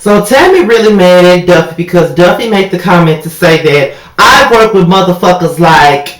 So Tammy really mad at Duffy because Duffy made the comment to say that I work with motherfuckers like,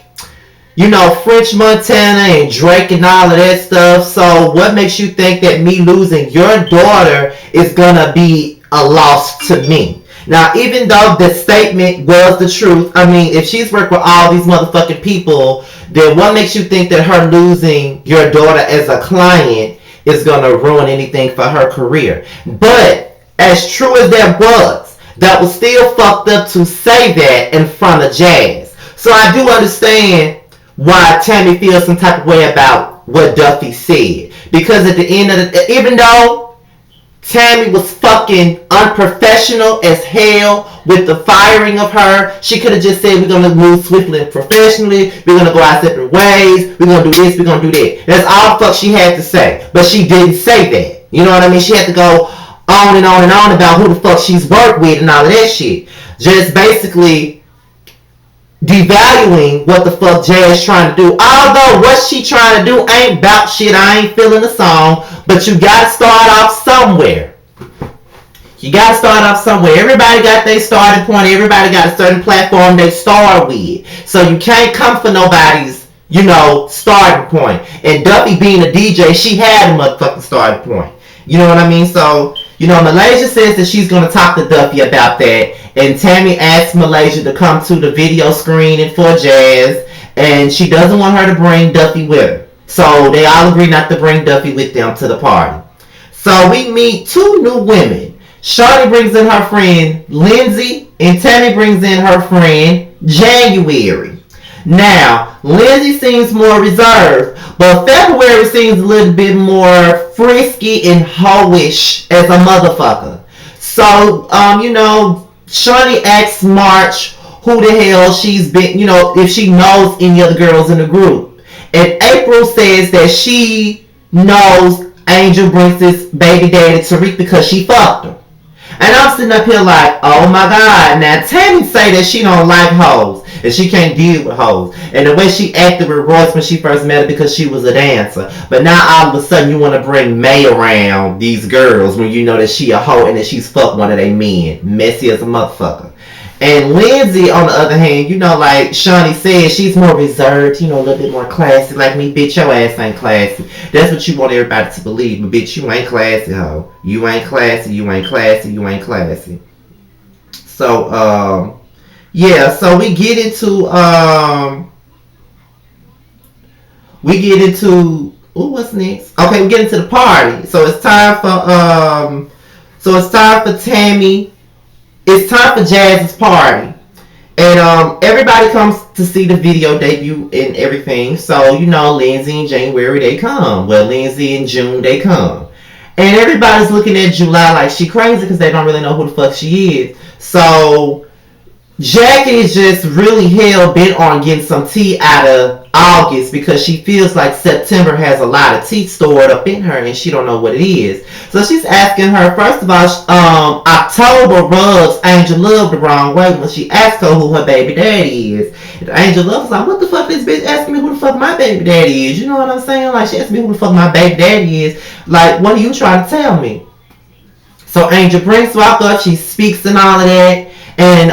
French Montana and Drake and all of that stuff. So what makes you think that me losing your daughter is gonna be a loss to me? Now, even though the statement was the truth, I mean, if she's worked with all these motherfucking people, then what makes you think that her losing your daughter as a client is gonna ruin anything for her career? But as true as that was still fucked up to say that in front of Jazz. So I do understand why Tammy feels some type of way about what Duffy said. Because at the end of even though Tammy was fucking unprofessional as hell with the firing of her, she could have just said, we're going to move swiftly and professionally, we're going to go our separate ways, we're going to do this, we're going to do that. That's all the fuck she had to say. But she didn't say that. You know what I mean? She had to go on and on and on about who the fuck she's worked with and all of that shit. Just basically devaluing what the fuck Jazz trying to do. Although what she trying to do ain't about shit. I ain't feeling the song. But you gotta start off somewhere. Everybody got their starting point. Everybody got a certain platform they start with. So you can't come for nobody's, starting point. And Duffy being a DJ, she had a motherfucking starting point. You know what I mean? So, Malaysia says that she's going to talk to Duffy about that. And Tammy asks Malaysia to come to the video screening for Jazz. And she doesn't want her to bring Duffy with her. So they all agree not to bring Duffy with them to the party. So we meet two new women. Shawty brings in her friend Lindsay. And Tammy brings in her friend January. Now, Lindsay seems more reserved, but February seems a little bit more frisky and hoish as a motherfucker. So, Shawty asks March who the hell she's been, if she knows any other girls in the group. And April says that she knows Angel Brinks' baby daddy Tariq because she fucked her. And I'm sitting up here like, oh my God. Now, Tammy say that she don't like hoes. And she can't deal with hoes. And the way she acted with Royce when she first met her because she was a dancer. But now all of a sudden you want to bring May around these girls when you know that she a hoe and that she's fucked one of they men. Messy as a motherfucker. And Lindsay, on the other hand, like Shawnee said, she's more reserved, a little bit more classy. Like me, bitch, your ass ain't classy. That's what you want everybody to believe. But bitch, you ain't classy, hoe. You ain't classy, you ain't classy, you ain't classy. So, yeah, so we get into what's next? Okay, we get into the party. So it's time for Tammy. It's time for Jazz's party. And everybody comes to see the video debut and everything. So, Lindsay and January, they come. Well, Lindsay and June, they come. And everybody's looking at July like she crazy because they don't really know who the fuck she is. So Jackie is just really hell bent on getting some tea out of August because she feels like September has a lot of tea stored up in her and she don't know what it is. So she's asking her, first of all, October rubs Angel Love the wrong way when she asks her who her baby daddy is. And Angel Love is like, what the fuck this bitch asking me who the fuck my baby daddy is? You know what I'm saying? Like, she asked me who the fuck my baby daddy is. Like, what are you trying to tell me? So Angel Prince walk up, she speaks and all of that. And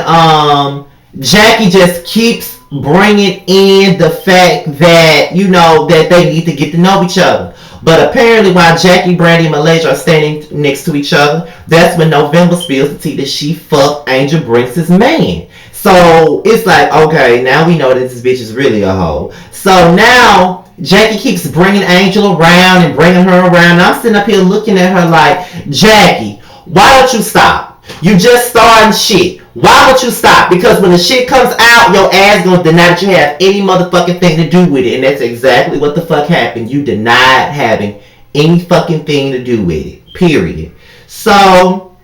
Jackie just keeps bringing in the fact that, that they need to get to know each other. But apparently while Jackie, Brandy, and Malaysia are standing next to each other, that's when November spills the tea that she fucked Angel Brinks' man. So it's like, okay, now we know that this bitch is really a hoe. So now Jackie keeps bringing Angel around and bringing her around. And I'm sitting up here looking at her like, Jackie, why don't you stop? You just starting shit. Why don't you stop? Because when the shit comes out, your ass gonna deny that you have any motherfucking thing to do with it. And that's exactly what the fuck happened. You denied having any fucking thing to do with it. Period. So,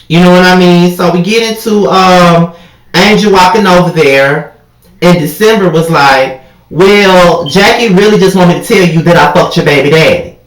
you know what I mean? So we get into Angel walking over there. And December was like, well, Jackie really just wanted me to tell you that I fucked your baby daddy.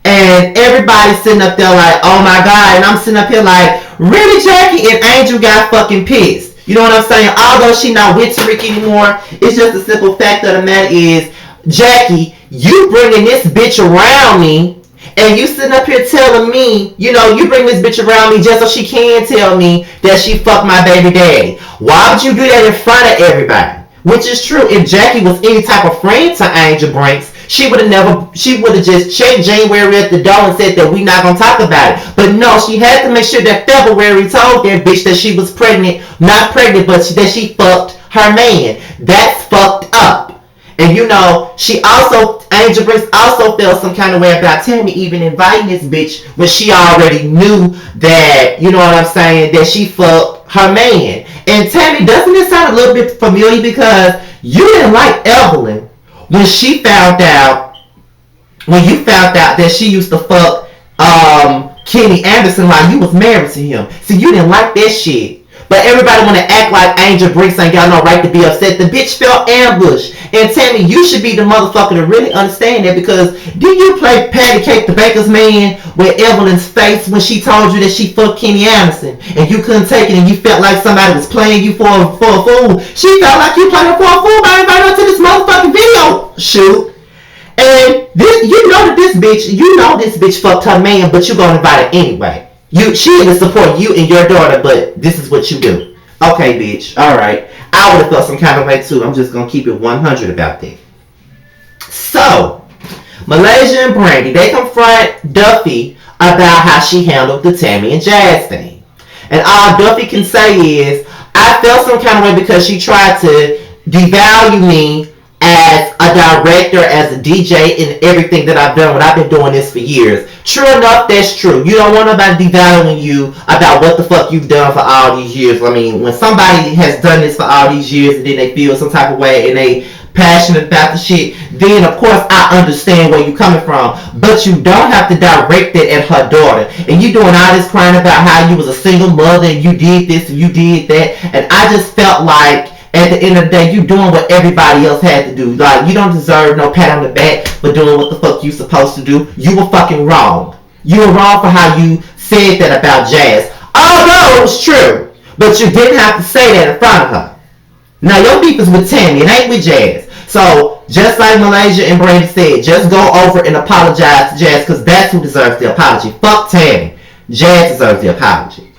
And everybody's sitting up there like, oh my God. And I'm sitting up here like, really, Jackie? And Angel got fucking pissed. You know what I'm saying? Although she not with Tariq anymore, it's just the simple fact of the matter is, Jackie, you bringing this bitch around me And you sitting up here telling me, you bring this bitch around me just so she can tell me that she fucked my baby daddy. Why would you do that in front of everybody? Which is true. If Jackie was any type of friend to Angel Brinks, she would have just checked January at the door and said that we not gonna talk about it. But no, she had to make sure that February told that bitch that she was pregnant, not pregnant, but that she fucked her man. That's fucked up. And Angel Briggs also felt some kind of way about Tammy even inviting this bitch when she already knew that, you know what I'm saying, that she fucked her man. And Tammy, doesn't it sound a little bit familiar because you didn't like Evelyn when when you found out that she used to fuck Kenny Anderson while you was married to him. See, you didn't like that shit. But everybody want to act like Angel Briggs ain't got no right to be upset. The bitch felt ambushed. And Tammy, you should be the motherfucker to really understand that because did you play Patty Cake the Baker's Man with Evelyn's face when she told you that she fucked Kenny Anderson and you couldn't take it and you felt like somebody was playing you for a fool? She felt like you played her for a fool by inviting her to this motherfucking video shoot. And this bitch fucked her man, but you gonna invite her anyway. She didn't support you and your daughter, but this is what you do. Okay, bitch. All right. I would have felt some kind of way too. I'm just gonna keep it 100 about that. So, Malaysia and Brandy, they confront Duffy about how she handled the Tammy and Jazz thing. And all Duffy can say is, I felt some kind of way because she tried to devalue me as a director, as a DJ, in everything that I've done when I've been doing this for years. True enough, that's true. You don't want nobody devaluing you about what the fuck you've done for all these years. I mean, when somebody has done this for all these years and then they feel some type of way and they passionate about the shit, then of course I understand where you're coming from. But you don't have to direct it at her daughter. And you doing all this crying about how you was a single mother and you did this and you did that. And I just felt like at the end of the day, you doing what everybody else had to do. Like, you don't deserve no pat on the back for doing what the fuck you supposed to do. You were fucking wrong. You were wrong for how you said that about Jazz. Although it was true. But you didn't have to say that in front of her. Now, your beef is with Tammy. It ain't with Jazz. So, just like Malaysia and Brandy said, just go over and apologize to Jazz because that's who deserves the apology. Fuck Tammy. Jazz deserves the apology.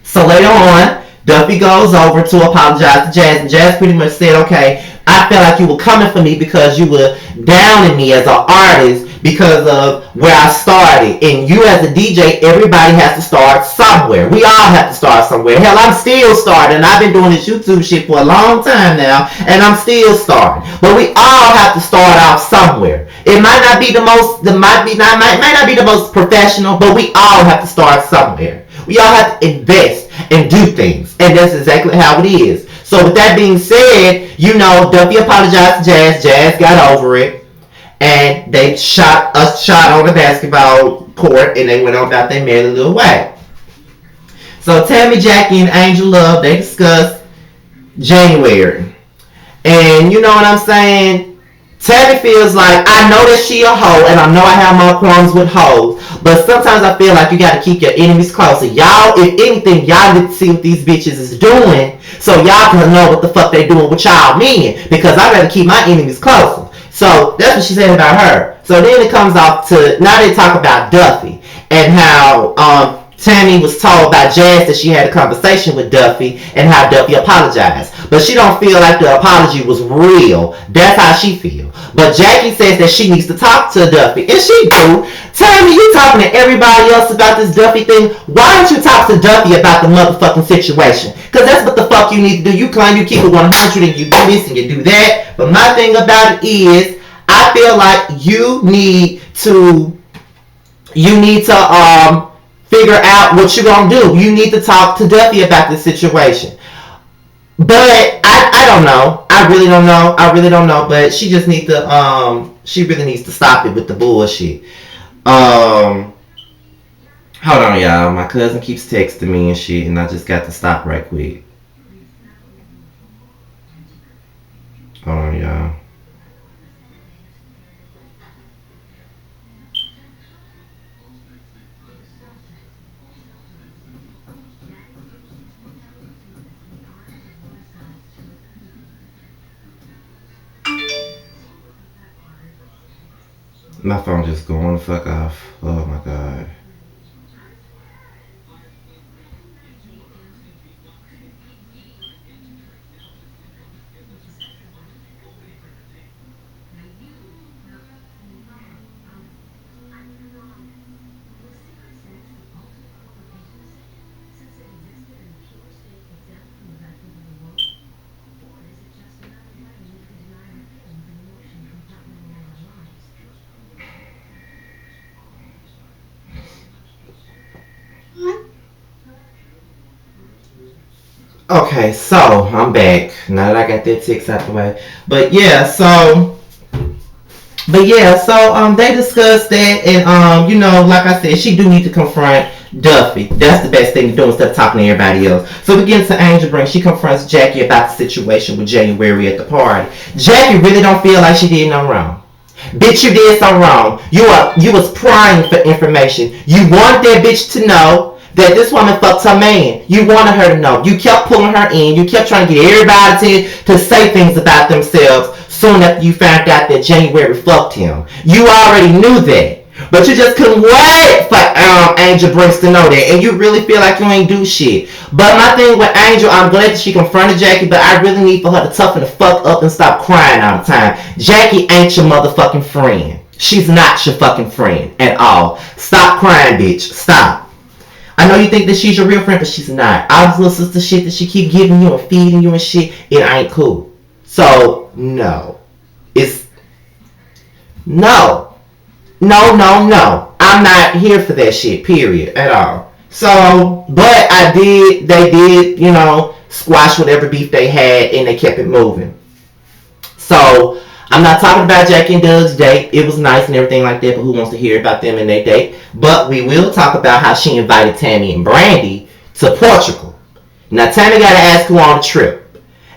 So, later on, Duffy goes over to apologize to Jazz, and Jazz pretty much said, okay, I felt like you were coming for me because you were downing me as an artist because of where I started. And you as a DJ, everybody has to start somewhere. We all have to start somewhere. Hell, I'm still starting. I've been doing this YouTube shit for a long time now, and I'm still starting. But we all have to start off somewhere. It might not be the most, might not be the most professional, but we all have to start somewhere. We all have to invest and do things. And that's exactly how it is. So with that being said, Duffy apologized to Jazz. Jazz got over it. And they shot on the basketball court and they went on about their merry little way. So Tammy, Jackie, and Angel Love, they discussed January. And you know what I'm saying? Tammy feels like, I know that she a hoe, and I know I have my problems with hoes, but sometimes I feel like you gotta keep your enemies closer. Y'all, if anything, y'all need to see what these bitches is doing, so y'all can know what the fuck they doing with y'all men, because I gotta keep my enemies closer. So, that's what she said about her. So then it comes off to, now they talk about Duffy, and how, Tammy was told by Jazz that she had a conversation with Duffy and how Duffy apologized. But she don't feel like the apology was real. That's how she feels. But Jackie says that she needs to talk to Duffy. And she do. Tammy, you talking to everybody else about this Duffy thing. Why don't you talk to Duffy about the motherfucking situation? Because that's what the fuck you need to do. You claim you keep it 100 and you do this and you do that. But my thing about it is, I feel like you need to figure out what you're gonna do. You need to talk to Duffy about this situation. But I don't know. I really don't know. But she just needs to she really needs to stop it with the bullshit. Hold on, y'all. My cousin keeps texting me and shit, and I just got to stop right quick. Hold on, y'all. My phone just going the fuck off. Oh my god. Okay, so I'm back now that I got that text out the way. But yeah, they discussed that, and like I said, she do need to confront Duffy. That's the best thing to do instead of talking to everybody else. So we get into Angel Brink. She confronts Jackie about the situation with January at the party. Jackie really don't feel like she did nothing wrong. Bitch, you did something wrong. You was prying for information. You wanted that bitch to know that this woman fucked her man. You wanted her to know. You kept pulling her in. You kept trying to get everybody to say things about themselves soon after you found out that January fucked him. You already knew that. But you just couldn't wait for Angel Brooks to know that. And you really feel like you ain't do shit. But my thing with Angel, I'm glad that she confronted Jackie, but I really need for her to toughen the fuck up and stop crying all the time. Jackie ain't your motherfucking friend. She's not your fucking friend at all. Stop crying, bitch. Stop. I know you think that she's your real friend, but she's not. All this little sister shit that she keep giving you and feeding you and shit, it ain't cool. So, no. It's... No. No. I'm not here for that shit, period, at all. So, but they did, squash whatever beef they had and they kept it moving. So, I'm not talking about Jackie and Doug's date. It was nice and everything like that, but who wants to hear about them and their date? But we will talk about how she invited Tammy and Brandy to Portugal. Now, Tammy got to ask who on the trip.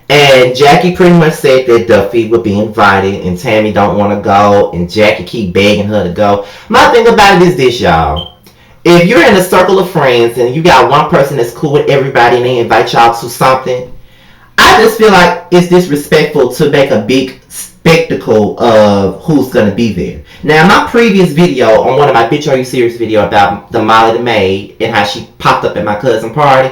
And Jackie pretty much said that Duffy would be invited and Tammy don't want to go and Jackie keep begging her to go. My thing about it is this, y'all. If you're in a circle of friends and you got one person that's cool with everybody and they invite y'all to something, I just feel like it's disrespectful to make a big spectacle of who's going to be there. Now, my previous video on one of my Bitch Are You Serious video about the Molly the Maid and how she popped up at my cousin's party,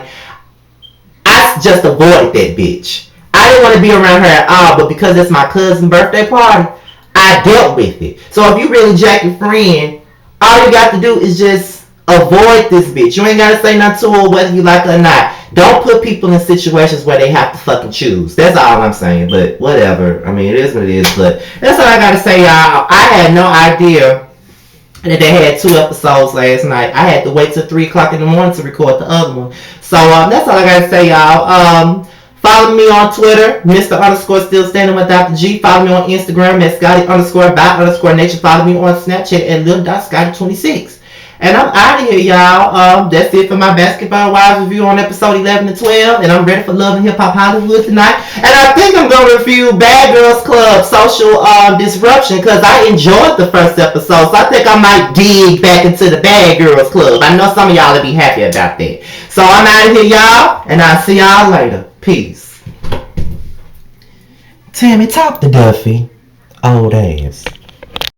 I just avoided that bitch. I didn't want to be around her at all, but because it's my cousin's birthday party, I dealt with it. So if you really Jackie's friend, all you got to do is just avoid this bitch. You ain't got to say nothing to her whether you like her or not. Don't put people in situations where they have to fucking choose. That's all I'm saying, but whatever. I mean, it is what it is, but that's all I got to say, y'all. I had no idea that they had 2 episodes last night. I had to wait till 3 o'clock in the morning to record the other one. So that's all I got to say, y'all. Follow me on Twitter, Mr. _ Still Standing with Dr. G. Follow me on Instagram at Scotty _ by _ nature. Follow me on Snapchat at Lil.Scotty26. And I'm out of here, y'all. That's it for my Basketball Wives review on episode 11 and 12. And I'm ready for Love and Hip Hop Hollywood tonight. And I think I'm going to review Bad Girls Club Social Disruption because I enjoyed the first episode. So I think I might dig back into the Bad Girls Club. I know some of y'all will be happy about that. So I'm out of here, y'all. And I'll see y'all later. Peace. Tammy, talk to Duffy. Old ass.